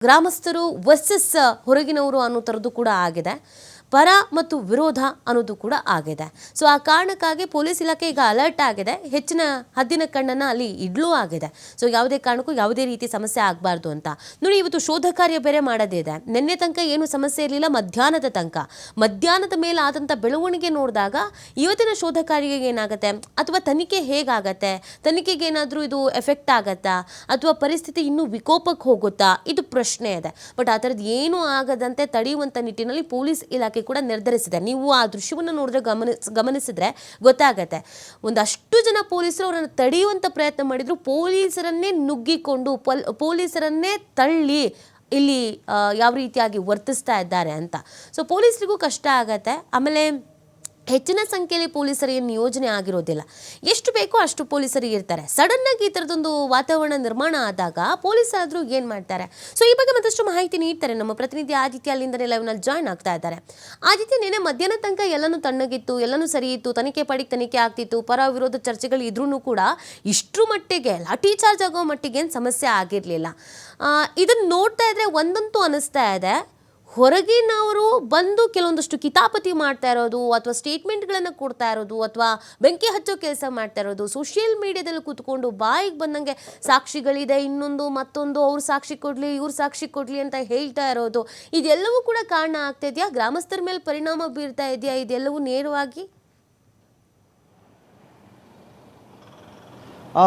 ಗ್ರಾಮಸ್ಥರು ವರ್ಸಸ್ ಹೊರಗಿನವರು ಅನ್ನೋ ಥರದ್ದು ಕೂಡ ಆಗಿದೆ. ಪರ ಮತ್ತು ವಿರೋಧ ಅನ್ನೋದು ಕೂಡ ಆಗಿದೆ. ಸೊ ಆ ಕಾರಣಕ್ಕಾಗಿ ಪೊಲೀಸ್ ಇಲಾಖೆ ಈಗ ಅಲರ್ಟ್ ಆಗಿದೆ, ಹೆಚ್ಚಿನ ಹದ್ದಿನ ಕಣ್ಣನ್ನು ಅಲ್ಲಿ ಇಡ್ಲೂ ಆಗಿದೆ. ಸೊ ಯಾವುದೇ ಕಾರಣಕ್ಕೂ ಯಾವುದೇ ರೀತಿ ಸಮಸ್ಯೆ ಆಗಬಾರ್ದು ಅಂತ ನೋಡಿ. ಇವತ್ತು ಶೋಧ ಕಾರ್ಯ ಬೇರೆ ಮಾಡೋದಿದೆ. ನಿನ್ನೆ ತನಕ ಏನು ಸಮಸ್ಯೆ ಇರಲಿಲ್ಲ, ಮಧ್ಯಾಹ್ನದ ಮೇಲೆ ಆದಂಥ ಬೆಳವಣಿಗೆ ನೋಡಿದಾಗ ಇವತ್ತಿನ ಶೋಧ ಕಾರ್ಯ ಏನಾಗುತ್ತೆ, ಅಥವಾ ತನಿಖೆ ಹೇಗಾಗತ್ತೆ, ತನಿಖೆಗೆ ಏನಾದರೂ ಇದು ಎಫೆಕ್ಟ್ ಆಗತ್ತಾ, ಅಥವಾ ಪರಿಸ್ಥಿತಿ ಇನ್ನೂ ವಿಕೋಪಕ್ಕೆ ಹೋಗುತ್ತಾ, ಇದು ಪ್ರಶ್ನೆ ಇದೆ. ಬಟ್ ಆ ಥರದ್ದು ಏನೂ ಆಗದಂತೆ ತಡೆಯುವಂಥ ನಿಟ್ಟಿನಲ್ಲಿ ಪೊಲೀಸ್ ಇಲಾಖೆ ಕೂಡ ನಿರ್ಧರಿಸಿದೆ. ನೀವು ಆ ದೃಶ್ಯವನ್ನು ನೋಡಿದ್ರೆ ಗಮನಿಸಿದ್ರೆ ಗೊತ್ತಾಗತ್ತೆ. ಒಂದಷ್ಟು ಜನ ಪೊಲೀಸರು ಅವರನ್ನು ತಡೆಯುವಂಥ ಪ್ರಯತ್ನ ಮಾಡಿದ್ರು, ಪೊಲೀಸರನ್ನೇ ನುಗ್ಗಿಕೊಂಡು ಪೊಲೀಸರನ್ನೇ ತಳ್ಳಿ ಇಲ್ಲಿ ಯಾವ ರೀತಿಯಾಗಿ ವರ್ತಿಸ್ತಾ ಇದ್ದಾರೆ ಅಂತ. ಸೊ ಪೊಲೀಸರಿಗೂ ಕಷ್ಟ ಆಗತ್ತೆ. ಆಮೇಲೆ ಹೆಚ್ಚಿನ ಸಂಖ್ಯೆಯಲ್ಲಿ ಪೊಲೀಸರಿಗೆ ನಿಯೋಜನೆ ಆಗಿರೋದಿಲ್ಲ. ಎಷ್ಟು ಬೇಕೋ ಅಷ್ಟು ಪೊಲೀಸರು ಇರ್ತಾರೆ. ಸಡನ್ನಾಗಿ ಈ ಥರದೊಂದು ವಾತಾವರಣ ನಿರ್ಮಾಣ ಆದಾಗ ಪೊಲೀಸರಾದರೂ ಏನು ಮಾಡ್ತಾರೆ? ಸೊ ಈ ಬಗ್ಗೆ ಮತ್ತಷ್ಟು ಮಾಹಿತಿ ನೀಡ್ತಾರೆ ನಮ್ಮ ಪ್ರತಿನಿಧಿ ಆದಿತ್ಯ. ಅಲ್ಲಿಂದನೇ ಲೈವ್ನಲ್ಲಿ ಜಾಯ್ನ್ ಆಗ್ತಾ ಇದ್ದಾರೆ. ಆದಿತ್ಯ, ನಿನ್ನೆ ಮಧ್ಯಾಹ್ನ ತನಕ ಎಲ್ಲನೂ ತಣ್ಣಗಿತ್ತು, ಎಲ್ಲನೂ ಸರಿ ಇತ್ತು, ತನಿಖೆ ಆಗ್ತಿತ್ತು, ಪರ ವಿರೋಧ ಚರ್ಚೆಗಳು ಇದ್ರೂ ಕೂಡ ಇಷ್ಟರ ಮಟ್ಟಿಗೆ ಲಾಠಿ ಚಾರ್ಜ್ ಆಗೋ ಮಟ್ಟಿಗೆ ಏನು ಸಮಸ್ಯೆ ಆಗಿರಲಿಲ್ಲ. ಇದನ್ನು ನೋಡ್ತಾ ಇದ್ರೆ ಒಂದಂತೂ ಅನ್ನಿಸ್ತಾ ಇದೆ, ಹೊರಗಿನವರು ಬಂದು ಕೆಲವೊಂದಷ್ಟು ಕಿತಾಪತಿ ಮಾಡ್ತಾ ಇರೋದು, ಅಥವಾ ಸ್ಟೇಟ್ಮೆಂಟ್ಗಳನ್ನು ಕೊಡ್ತಾ ಇರೋದು, ಅಥವಾ ಬೆಂಕಿ ಹಚ್ಚೋ ಕೆಲಸ ಮಾಡ್ತಾ ಇರೋದು, ಸೋಷಿಯಲ್ ಮೀಡಿಯಾದಲ್ಲಿ ಕೂತ್ಕೊಂಡು ಬಾಯಿಗೆ ಬಂದಂಗೆ ಸಾಕ್ಷಿಗಳಿದೆ, ಇನ್ನೊಂದು ಮತ್ತೊಂದು, ಅವ್ರು ಸಾಕ್ಷಿ ಕೊಡಲಿ ಇವ್ರು ಸಾಕ್ಷಿ ಕೊಡಲಿ ಅಂತ ಹೇಳ್ತಾ ಇರೋದು, ಇದೆಲ್ಲವೂ ಕೂಡ ಕಾರಣ ಆಗ್ತಾ ಇದೆಯಾ? ಗ್ರಾಮಸ್ಥರ ಮೇಲೆ ಪರಿಣಾಮ ಬೀರ್ತಾ ಇದೆಯಾ ಇದೆಲ್ಲವೂ ನೇರವಾಗಿ?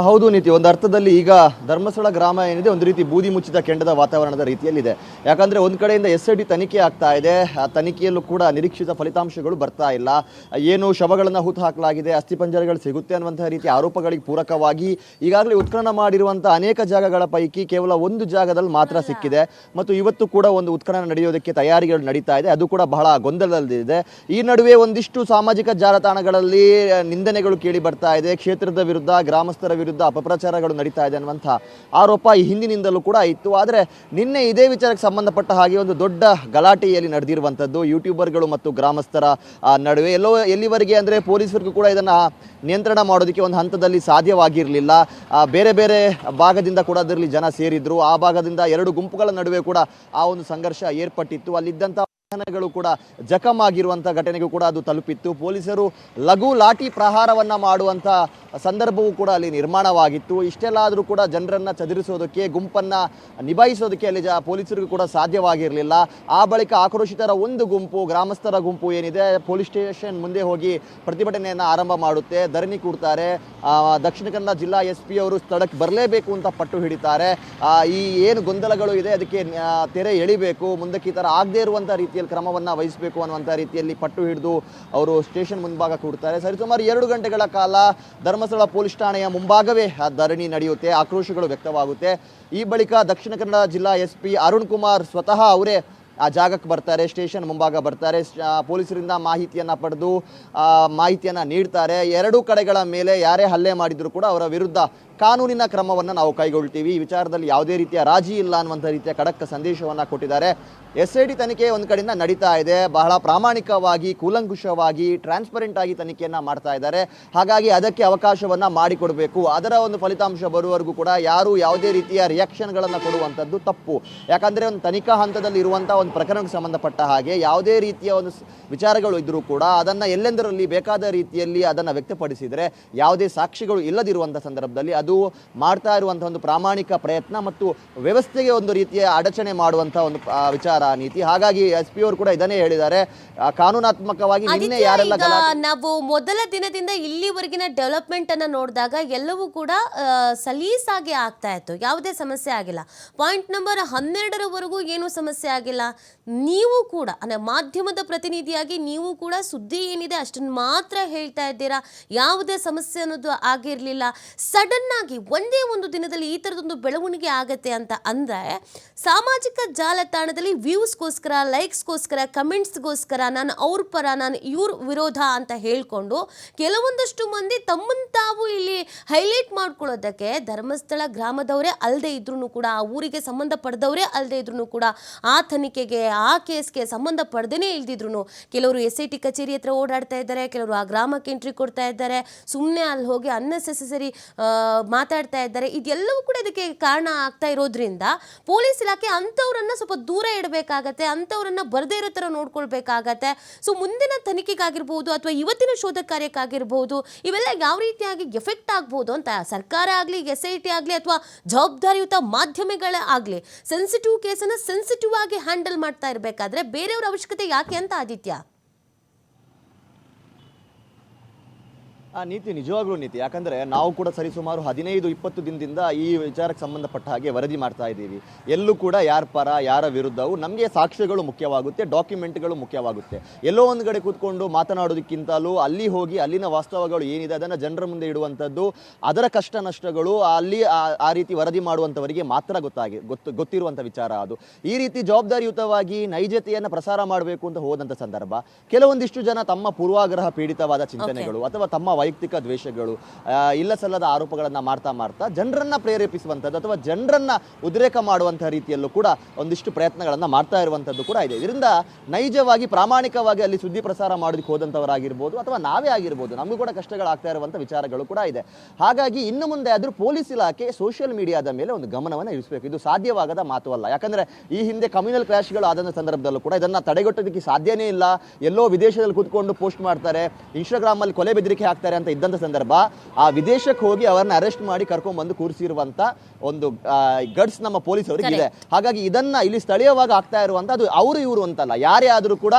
ಹೌದು ನೀತಿ, ಒಂದು ಅರ್ಥದಲ್ಲಿ ಈಗ ಧರ್ಮಸ್ಥಳ ಗ್ರಾಮ ಏನಿದೆ ಒಂದು ರೀತಿ ಬೂದಿ ಮುಚ್ಚಿದ ಕೆಂಡದ ವಾತಾವರಣದ ರೀತಿಯಲ್ಲಿದೆ. ಯಾಕಂದರೆ ಒಂದು ಕಡೆಯಿಂದ SIT ತನಿಖೆ ಆಗ್ತಾ ಇದೆ, ಆ ತನಿಖೆಯಲ್ಲೂ ಕೂಡ ನಿರೀಕ್ಷಿತ ಫಲಿತಾಂಶಗಳು ಬರ್ತಾ ಇಲ್ಲ. ಏನು ಶವಗಳನ್ನು ಹೂತು ಹಾಕಲಾಗಿದೆ, ಅಸ್ಥಿಪಂಜರಗಳು ಸಿಗುತ್ತೆ ಅನ್ನುವಂತಹ ರೀತಿ ಆರೋಪಗಳಿಗೆ ಪೂರಕವಾಗಿ ಈಗಾಗಲೇ ಉತ್ಖನನ ಮಾಡಿರುವಂಥ ಅನೇಕ ಜಾಗಗಳ ಪೈಕಿ ಕೇವಲ ಒಂದು ಜಾಗದಲ್ಲಿ ಮಾತ್ರ ಸಿಕ್ಕಿದೆ. ಮತ್ತು ಇವತ್ತು ಕೂಡ ಒಂದು ಉತ್ಖನನ ನಡೆಯೋದಕ್ಕೆ ತಯಾರಿಗಳು ನಡೀತಾ ಇದೆ, ಅದು ಕೂಡ ಬಹಳ ಗೊಂದಲದಲ್ಲಿದೆ. ಈ ನಡುವೆ ಒಂದಿಷ್ಟು ಸಾಮಾಜಿಕ ಜಾಲತಾಣಗಳಲ್ಲಿ ನಿಂದನೆಗಳು ಕೇಳಿ ಬರ್ತಾ ಇದೆ. ಕ್ಷೇತ್ರದ ವಿರುದ್ಧ, ಗ್ರಾಮಸ್ಥರ ವಿರುದ್ಧ ಅಪಪ್ರಚಾರಗಳು ನಡೀತಾ ಇದೆ ಅನ್ನುವಂಥ ಆರೋಪ ಈ ಹಿಂದಿನಿಂದಲೂ ಕೂಡ ಇತ್ತು. ಆದರೆ ನಿನ್ನೆ ಇದೇ ವಿಚಾರಕ್ಕೆ ಸಂಬಂಧಪಟ್ಟ ಹಾಗೆ ಒಂದು ದೊಡ್ಡ ಗಲಾಟೆಯಲ್ಲಿ ನಡೆದಿರುವಂಥದ್ದು ಯೂಟ್ಯೂಬರ್ಗಳು ಮತ್ತು ಗ್ರಾಮಸ್ಥರ ನಡುವೆ. ಎಲ್ಲಿವರೆಗೆ ಅಂದರೆ ಪೊಲೀಸರಿಗೂ ಕೂಡ ಇದನ್ನು ನಿಯಂತ್ರಣ ಮಾಡೋದಕ್ಕೆ ಒಂದು ಹಂತದಲ್ಲಿ ಸಾಧ್ಯವಾಗಿರಲಿಲ್ಲ. ಬೇರೆ ಬೇರೆ ಭಾಗದಿಂದ ಕೂಡ ಅದರಲ್ಲಿ ಜನ ಸೇರಿದ್ರು. ಆ ಭಾಗದಿಂದ ಎರಡು ಗುಂಪುಗಳ ನಡುವೆ ಕೂಡ ಆ ಒಂದು ಸಂಘರ್ಷ ಏರ್ಪಟ್ಟಿತ್ತು. ಅಲ್ಲಿದ್ದಂಥ ವಾಹನಗಳು ಕೂಡ ಜಖಮ್ ಆಗಿರುವಂಥ ಘಟನೆಗೂ ಕೂಡ ಅದು ತಲುಪಿತ್ತು. ಪೊಲೀಸರು ಲಘು ಲಾಠಿ ಪ್ರಹಾರವನ್ನು ಮಾಡುವಂಥ ಸಂದರ್ಭವೂ ಕೂಡ ಅಲ್ಲಿ ನಿರ್ಮಾಣವಾಗಿತ್ತು. ಇಷ್ಟೆಲ್ಲ ಆದರೂ ಕೂಡ ಜನರನ್ನು ಚದುರಿಸೋದಕ್ಕೆ, ಗುಂಪನ್ನು ನಿಭಾಯಿಸೋದಕ್ಕೆ ಅಲ್ಲಿ ಪೊಲೀಸರಿಗೂ ಕೂಡ ಸಾಧ್ಯವಾಗಿರಲಿಲ್ಲ. ಆ ಬಳಿಕ ಆಕ್ರೋಶಿತರ ಒಂದು ಗುಂಪು, ಗ್ರಾಮಸ್ಥರ ಗುಂಪು ಏನಿದೆ, ಪೊಲೀಸ್ ಸ್ಟೇಷನ್ ಮುಂದೆ ಹೋಗಿ ಪ್ರತಿಭಟನೆಯನ್ನು ಆರಂಭ ಮಾಡುತ್ತೆ, ಧರಣಿ ಕೂಡ್ತಾರೆ. ದಕ್ಷಿಣ ಕನ್ನಡ ಜಿಲ್ಲಾ SP ಅವರು ಸ್ಥಳಕ್ಕೆ ಬರಲೇಬೇಕು ಅಂತ ಪಟ್ಟು ಹಿಡಿತಾರೆ. ಈ ಏನು ಗೊಂದಲಗಳು ಇದೆ ಅದಕ್ಕೆ ತೆರೆ ಎಳಿಬೇಕು, ಮುಂದಕ್ಕೆ ಈ ಥರ ಆಗದೇ ಇರುವಂಥ ರೀತಿಯಲ್ಲಿ ಕ್ರಮವನ್ನು ವಹಿಸಬೇಕು ಅನ್ನುವಂಥ ರೀತಿಯಲ್ಲಿ ಪಟ್ಟು ಹಿಡಿದು ಅವರು ಸ್ಟೇಷನ್ ಮುಂಭಾಗ ಕೂಡ್ತಾರೆ. ಸರಿಸುಮಾರು 2 ಗಂಟೆಗಳ ಕಾಲ ಧರ್ಮಸ್ಥಳ ಪೊಲೀಸ್ ಠಾಣೆಯ ಮುಂಭಾಗವೇ ಆ ಧರಣಿ ನಡೆಯುತ್ತೆ, ಆಕ್ರೋಶಗಳು ವ್ಯಕ್ತವಾಗುತ್ತೆ. ಈ ಬಳಿಕ ದಕ್ಷಿಣ ಕನ್ನಡ ಜಿಲ್ಲಾ SP ಅರುಣ್ ಕುಮಾರ್ ಸ್ವತಃ ಅವರೇ ಆ ಜಾಗಕ್ಕೆ ಬರ್ತಾರೆ, ಸ್ಟೇಷನ್ ಮುಂಭಾಗ ಬರ್ತಾರೆ. ಪೊಲೀಸರಿಂದ ಮಾಹಿತಿಯನ್ನು ಪಡೆದು ಮಾಹಿತಿಯನ್ನು ನೀಡ್ತಾರೆ. ಎರಡೂ ಕಡೆಗಳ ಮೇಲೆ ಯಾರೇ ಹಲ್ಲೆ ಮಾಡಿದರೂ ಕೂಡ ಅವರ ವಿರುದ್ಧ ಕಾನೂನಿನ ಕ್ರಮವನ್ನು ನಾವು ಕೈಗೊಳ್ತೀವಿ, ಈ ವಿಚಾರದಲ್ಲಿ ಯಾವುದೇ ರೀತಿಯ ರಾಜಿ ಇಲ್ಲ ಅನ್ನುವಂಥ ರೀತಿಯ ಖಡಕ್ ಸಂದೇಶವನ್ನು ಕೊಟ್ಟಿದ್ದಾರೆ. SIT ತನಿಖೆ ಒಂದು ಕಡೆಯಿಂದ ನಡೀತಾ ಇದೆ, ಬಹಳ ಪ್ರಾಮಾಣಿಕವಾಗಿ, ಕೂಲಂಕುಷವಾಗಿ, ಟ್ರಾನ್ಸ್ಪರೆಂಟ್ ಆಗಿ ತನಿಖೆಯನ್ನು ಮಾಡ್ತಾ ಇದ್ದಾರೆ. ಹಾಗಾಗಿ ಅದಕ್ಕೆ ಅವಕಾಶವನ್ನು ಮಾಡಿಕೊಡಬೇಕು. ಅದರ ಒಂದು ಫಲಿತಾಂಶ ಬರುವವರೆಗೂ ಕೂಡ ಯಾರು ಯಾವುದೇ ರೀತಿಯ ರಿಯಾಕ್ಷನ್ಗಳನ್ನು ಕೊಡುವಂಥದ್ದು ತಪ್ಪು. ಯಾಕಂದರೆ ಒಂದು ತನಿಖಾ ಹಂತದಲ್ಲಿ ಇರುವಂಥ ಒಂದು ಪ್ರಕರಣಕ್ಕೆ ಸಂಬಂಧಪಟ್ಟ ಹಾಗೆ ಯಾವುದೇ ರೀತಿಯ ಒಂದು ವಿಚಾರಗಳು ಇದ್ದರೂ ಕೂಡ ಅದನ್ನು ಎಲ್ಲೆಂದರಲ್ಲಿ ಬೇಕಾದ ರೀತಿಯಲ್ಲಿ ಅದನ್ನು ವ್ಯಕ್ತಪಡಿಸಿದರೆ, ಯಾವುದೇ ಸಾಕ್ಷಿಗಳು ಇಲ್ಲದಿರುವಂಥ ಸಂದರ್ಭದಲ್ಲಿ ಅದು ಮಾಡ್ತಾ ಇರುವಂಥ ಒಂದು ಪ್ರಾಮಾಣಿಕ ಪ್ರಯತ್ನ ಮತ್ತು ವ್ಯವಸ್ಥೆಗೆ ಒಂದು ರೀತಿಯ ಅಡಚಣೆ ಮಾಡುವಂಥ ಒಂದು ವಿಚಾರ ನೀತಿ. ಹಾಗಾಗಿ SP ಅವರು ಕೂಡ ಇದನ್ನೇ ಹೇಳಿದ್ದಾರೆ, ಕಾನೂನಾತ್ಮಕವಾಗಿ ನಿನ್ನೆ ಯಾರೆಲ್ಲ ನಾವು ಮೊದಲ ದಿನದಿಂದ ಇಲ್ಲಿವರೆಗಿನ ಡೆವಲಪ್ಮೆಂಟ್ ಅನ್ನ ನೋಡಿದಾಗ ಎಲ್ಲವೂ ಕೂಡ ಸಲೀಸಾಗಿ ಆಗ್ತಾ ಇತ್ತು, ಯಾವುದೇ ಸಮಸ್ಯೆ ಆಗಿಲ್ಲ. ಪಾಯಿಂಟ್ ನಂಬರ್ 12ರವರೆಗೂ ಏನು ಸಮಸ್ಯೆ ಆಗಿಲ್ಲ. ನೀವು ಕೂಡ ಅಂದರೆ ಮಾಧ್ಯಮದ ಪ್ರತಿನಿಧಿಯಾಗಿ ನೀವು ಕೂಡ ಸುದ್ದಿ ಏನಿದೆ ಅಷ್ಟನ್ನು ಮಾತ್ರ ಹೇಳ್ತಾ ಇದ್ದೀರಾ, ಯಾವುದೇ ಸಮಸ್ಯೆ ಅನ್ನೋದು ಆಗಿರಲಿಲ್ಲ. ಸಡನ್ ಆಗಿ ಒಂದೇ ಒಂದು ದಿನದಲ್ಲಿ ಈ ಥರದೊಂದು ಬೆಳವಣಿಗೆ ಆಗತ್ತೆ ಅಂತ ಅಂದರೆ ಸಾಮಾಜಿಕ ಜಾಲತಾಣದಲ್ಲಿ ವ್ಯೂಸ್ಗೋಸ್ಕರ, ಲೈಕ್ಸ್ಗೋಸ್ಕರ, ಕಮೆಂಟ್ಸ್ಗೋಸ್ಕರ ನಾನು ಅವ್ರ ಪರ, ನಾನು ಇವ್ರ ವಿರೋಧ ಅಂತ ಹೇಳಿಕೊಂಡು ಕೆಲವೊಂದಷ್ಟು ಮಂದಿ ತಮ್ಮನ್ನು ತಾವು ಇಲ್ಲಿ ಹೈಲೈಟ್ ಮಾಡ್ಕೊಳ್ಳೋದಕ್ಕೆ ಧರ್ಮಸ್ಥಳ ಗ್ರಾಮದವರೇ ಅಲ್ಲದೆ ಇದ್ರೂ ಕೂಡ, ಆ ಊರಿಗೆ ಸಂಬಂಧಪಟ್ಟದವರೇ ಅಲ್ಲದೆ ಇದ್ರೂ ಕೂಡ, ಆ ತನಿಖೆಗೆ, ಆ ಕೇಸ್ಗೆ ಸಂಬಂಧಪಡದೇ ಇಲ್ದಿದ್ರು ಕೆಲವರು SIT ಕಚೇರಿ ಹತ್ರ ಓಡಾಡ್ತಾ ಇದ್ದಾರೆ, ಕೆಲವರು ಆ ಗ್ರಾಮಕ್ಕೆ ಎಂಟ್ರಿ ಕೊಡ್ತಾ ಇದ್ದಾರೆ, ಸುಮ್ಮನೆ ಅಲ್ಲಿ ಹೋಗಿ ಅನ್ನೆಸೆಸರಿ ಮಾತಾಡ್ತಾ ಇದ್ದಾರೆ. ಇದೆಲ್ಲವೂ ಕೂಡ ಇದಕ್ಕೆ ಕಾರಣ ಆಗ್ತಾ ಇರೋದ್ರಿಂದ ಪೊಲೀಸ್ ಇಲಾಖೆ ಅಂಥವ್ರನ್ನ ಸ್ವಲ್ಪ ದೂರ ಇಡಬೇಕಾಗತ್ತೆ, ಅಂಥವ್ರನ್ನ ಬರದೇ ಇರೋ ಥರ ನೋಡ್ಕೊಳ್ಬೇಕಾಗತ್ತೆ. ಸೊ ಮುಂದಿನ ತನಿಖೆಗಾಗಿರ್ಬೋದು ಅಥವಾ ಇವತ್ತಿನ ಶೋಧ ಕಾರ್ಯಕ್ಕಾಗಿರ್ಬೋದು, ಇವೆಲ್ಲ ಯಾವ ರೀತಿಯಾಗಿ ಎಫೆಕ್ಟ್ ಆಗ್ಬೋದು ಅಂತ ಸರ್ಕಾರ ಆಗಲಿ, SIT ಆಗಲಿ ಅಥವಾ ಜವಾಬ್ದಾರಿಯುತ ಮಾಧ್ಯಮಗಳೇ ಆಗಲಿ ಸೆನ್ಸಿಟಿವ್ ಕೇಸನ್ನು ಸೆನ್ಸಿಟಿವ್ ಆಗಿ ಹ್ಯಾಂಡಲ್ ಮಾಡ್ತಾ ಇರಬೇಕಾದ್ರೆ ಬೇರೆಯವ್ರ ಅವಶ್ಯಕತೆ ಯಾಕೆ ಅಂತ ಆದಿತ್ಯ? ಆ ನೀತಿ ನಿಜವಾಗ್ಲೂ ನೀತಿ. ಯಾಕಂದ್ರೆ ನಾವು ಕೂಡ ಸರಿಸುಮಾರು 15-20 ದಿನದಿಂದ ಈ ವಿಚಾರಕ್ಕೆ ಸಂಬಂಧಪಟ್ಟ ಹಾಗೆ ವರದಿ ಮಾಡ್ತಾ ಇದ್ದೀವಿ. ಎಲ್ಲೂ ಕೂಡ ಯಾರ ಪರ ಯಾರ ವಿರುದ್ಧವು ನಮಗೆ ಸಾಕ್ಷ್ಯಗಳು ಮುಖ್ಯವಾಗುತ್ತೆ, ಡಾಕ್ಯುಮೆಂಟ್ಗಳು ಮುಖ್ಯವಾಗುತ್ತೆ. ಎಲ್ಲೋ ಒಂದು ಕಡೆ ಕೂತ್ಕೊಂಡು ಮಾತನಾಡೋದಕ್ಕಿಂತಲೂ ಅಲ್ಲಿ ಹೋಗಿ ಅಲ್ಲಿನ ವಾಸ್ತವಗಳು ಏನಿದೆ ಅದನ್ನು ಜನರ ಮುಂದೆ ಇಡುವಂಥದ್ದು, ಅದರ ಕಷ್ಟ ನಷ್ಟಗಳು ಅಲ್ಲಿ ಆ ರೀತಿ ವರದಿ ಮಾಡುವಂಥವರಿಗೆ ಮಾತ್ರ ಗೊತ್ತಿರುವಂಥ ವಿಚಾರ ಅದು. ಈ ರೀತಿ ಜವಾಬ್ದಾರಿಯುತವಾಗಿ ನೈಜತೆಯನ್ನು ಪ್ರಸಾರ ಮಾಡಬೇಕು ಅಂತ ಹೋದಂಥ ಸಂದರ್ಭ ಕೆಲವೊಂದಿಷ್ಟು ಜನ ತಮ್ಮ ಪೂರ್ವಾಗ್ರಹ ಪೀಡಿತವಾದ ಚಿಂತನೆಗಳು ಅಥವಾ ತಮ್ಮ ವೈಯಕ್ತಿಕ ದ್ವೇಷಗಳು, ಇಲ್ಲ ಸಲ್ಲದ ಆರೋಪಗಳನ್ನ ಮಾಡ್ತಾ ಜನರನ್ನ ಪ್ರೇರೇಪಿಸುವಂಥದ್ದು ಅಥವಾ ಜನರನ್ನ ಉದ್ರೇಕ ಮಾಡುವಂತಹ ರೀತಿಯಲ್ಲೂ ಕೂಡ ಒಂದಿಷ್ಟು ಪ್ರಯತ್ನಗಳನ್ನ ಮಾಡ್ತಾ ಇರುವಂಥದ್ದು ಕೂಡ ಇದೆ. ಇದರಿಂದ ನೈಜವಾಗಿ ಪ್ರಾಮಾಣಿಕವಾಗಿ ಅಲ್ಲಿ ಸುದ್ದಿ ಪ್ರಸಾರ ಮಾಡೋದಕ್ಕೆ ಹೋದಂಥವರಾಗಿರ್ಬೋದು ಅಥವಾ ನಾವೇ ಆಗಿರ್ಬೋದು, ನಮಗೂ ಕೂಡ ಕಷ್ಟಗಳಾಗ್ತಾ ಇರುವಂಥ ವಿಚಾರಗಳು ಕೂಡ ಇದೆ. ಹಾಗಾಗಿ ಇನ್ನು ಮುಂದೆ ಆದರೂ ಪೊಲೀಸ್ ಇಲಾಖೆ ಸೋಷಿಯಲ್ ಮೀಡಿಯಾದ ಮೇಲೆ ಒಂದು ಗಮನವನ್ನು ಇರಿಸಬೇಕು. ಇದು ಸಾಧ್ಯವಾಗದ ಮಾತು ಅಲ್ಲ. ಯಾಕಂದ್ರೆ ಈ ಹಿಂದೆ ಕಮ್ಯುನಲ್ ಕ್ರಾಶ್ಗಳು ಆದಂಥ ಸಂದರ್ಭದಲ್ಲೂ ಕೂಡ ಇದನ್ನ ತಡೆಗಟ್ಟೋದಕ್ಕೆ ಸಾಧ್ಯನೇ ಇಲ್ಲ. ಎಲ್ಲೋ ವಿದೇಶದಲ್ಲಿ ಕೂತ್ಕೊಂಡು ಪೋಸ್ಟ್ ಮಾಡ್ತಾರೆ, ಇನ್ಸ್ಟಾಗ್ರಾಮ್ ಅಲ್ಲಿ ಕೊಲೆ ಬೆದರಿಕೆ ಹಾಕ್ತಾರೆ ಅಂತ ಇದ್ದಂಥ ಸಂದರ್ಭ ಆ ವಿದೇಶಕ್ಕೆ ಹೋಗಿ ಅವರನ್ನ ಅರೆಸ್ಟ್ ಮಾಡಿ ಕರ್ಕೊಂಡ್ ಬಂದು ಕೂರಿಸಿರುವಂತ ಒಂದು ಗಡ್ಸ್ ನಮ್ಮ ಪೊಲೀಸರಿಗೆ ಇದೆ. ಹಾಗಾಗಿ ಇದನ್ನ ಇಲ್ಲಿ ಸ್ಥಳೀಯವಾಗಿ ಆಗ್ತಾ ಇರುವಂತ ಅದು ಅವರು ಇವರು ಅಂತಲ್ಲ, ಯಾರೇ ಆದರೂ ಕೂಡ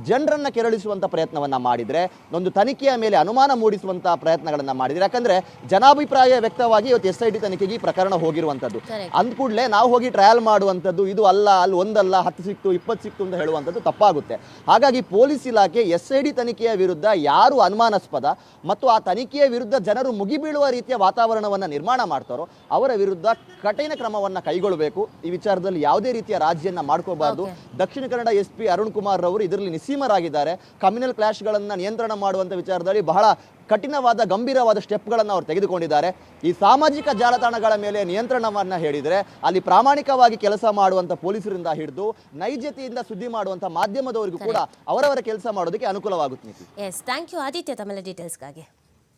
ಜನರನ್ನ ಕೆರಳಿಸುವಂತ ಪ್ರಯತ್ನವನ್ನ ಮಾಡಿದ್ರೆ, ಒಂದು ತನಿಖೆಯ ಮೇಲೆ ಅನುಮಾನ ಮೂಡಿಸುವಂತ ಪ್ರಯತ್ನಗಳನ್ನ ಮಾಡಿದ್ರೆ, ಯಾಕಂದ್ರೆ ಜನಾಭಿಪ್ರಾಯ ವ್ಯಕ್ತವಾಗಿ ಇವತ್ತು SIT ತನಿಖೆಗೆ ಪ್ರಕರಣ ಹೋಗಿರುವಂತದ್ದು. ಅಂದ ಕೂಡಲೇ ನಾವು ಹೋಗಿ ಟ್ರಯಲ್ ಮಾಡುವಂತದ್ದು ಇದು ಅಲ್ಲ, ಅಲ್ಲಿ ಒಂದಲ್ಲ 10 ಸಿಕ್ತು 20 ಸಿಕ್ತು ಅಂತ ಹೇಳುವಂಥದ್ದು ತಪ್ಪಾಗುತ್ತೆ. ಹಾಗಾಗಿ ಪೊಲೀಸ್ ಇಲಾಖೆ SIT ತನಿಖೆಯ ವಿರುದ್ಧ ಯಾರು ಅನುಮಾನಾಸ್ಪದ ಮತ್ತು ಆ ತನಿಖೆಯ ವಿರುದ್ಧ ಜನರು ಮುಗಿಬೀಳುವ ರೀತಿಯ ವಾತಾವರಣವನ್ನು ನಿರ್ಮಾಣ ಮಾಡ್ತಾರೋ ಅವರ ವಿರುದ್ಧ ಕಠಿಣ ಕ್ರಮವನ್ನು ಕೈಗೊಳ್ಳಬೇಕು. ಈ ವಿಚಾರದಲ್ಲಿ ಯಾವುದೇ ರೀತಿಯ ರಾಜಿಯನ್ನ ಮಾಡ್ಕೋಬಾರ್ದು. ದಕ್ಷಿಣ ಕನ್ನಡ SP ಅರುಣ್ ಕುಮಾರ್ ಅವರು ಇದರಲ್ಲಿ ನಿಸ್ಸೀಮರಾಗಿದ್ದಾರೆ. ಕಮ್ಯುನಲ್ ಕ್ಲಾಶ್ಗಳನ್ನು ನಿಯಂತ್ರಣ ಮಾಡುವಂಥ ವಿಚಾರದಲ್ಲಿ ಬಹಳ ಕಠಿಣವಾದ ಗಂಭೀರವಾದ ಸ್ಟೆಪ್ಗಳನ್ನು ಅವರು ತೆಗೆದುಕೊಂಡಿದ್ದಾರೆ. ಈ ಸಾಮಾಜಿಕ ಜಾಲತಾಣಗಳ ಮೇಲೆ ನಿಯಂತ್ರಣವನ್ನು ಹೇಳಿದರೆ ಅಲ್ಲಿ ಪ್ರಾಮಾಣಿಕವಾಗಿ ಕೆಲಸ ಮಾಡುವಂಥ ಪೊಲೀಸರಿಂದ ಹಿಡಿದು ನೈಜತೆಯಿಂದ ಸುದ್ದಿ ಮಾಡುವಂಥ ಮಾಧ್ಯಮದವರಿಗೂ ಕೂಡ ಅವರವರ ಕೆಲಸ ಮಾಡೋದಕ್ಕೆ ಅನುಕೂಲವಾಗುತ್ತೆ. ಎಸ್, ಥ್ಯಾಂಕ್ ಯು ಆದಿತ್ಯ ತಮ್ಮೆಲ್ಲ ಡೀಟೇಲ್ಸ್ಗಾಗಿ.